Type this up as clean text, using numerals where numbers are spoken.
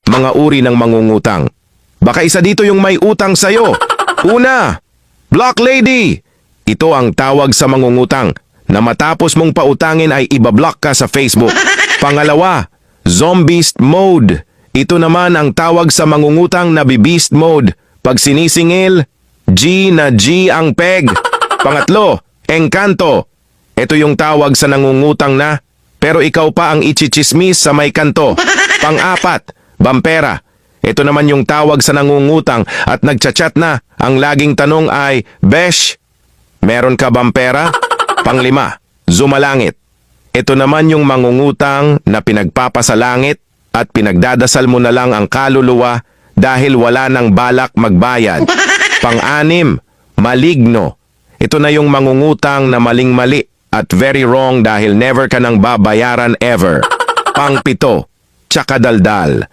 mga uri ng mangungutang. Baka isa dito yung may utang sa'yo. Una, Block Lady. Ito ang tawag sa mangungutang na matapos mong pautangin ay ibablock ka sa Facebook. Pangalawa, Zombieist Mode. Ito naman ang tawag sa mangungutang na Beast Mode. Pag sinisingil, G na G ang peg. Pangatlo, Engkanto. Ito yung tawag sa nangungutang na, pero ikaw pa ang ichichismis sa may kanto. Pang-apat, Bampera. Ito naman yung tawag sa nangungutang at nagchat-chat na. Ang laging tanong ay, Besh, meron ka bang pera? Panglima, Zumalangit. Ito naman yung mangungutang na pinagpapasalangit at pinagdadasal mo na lang ang kaluluwa dahil wala nang balak magbayad. Pang-anim, Maligno. Ito na yung mangungutang na maling-mali at very wrong dahil never ka nang babayaran ever. Pang-pito, Tsakadaldal.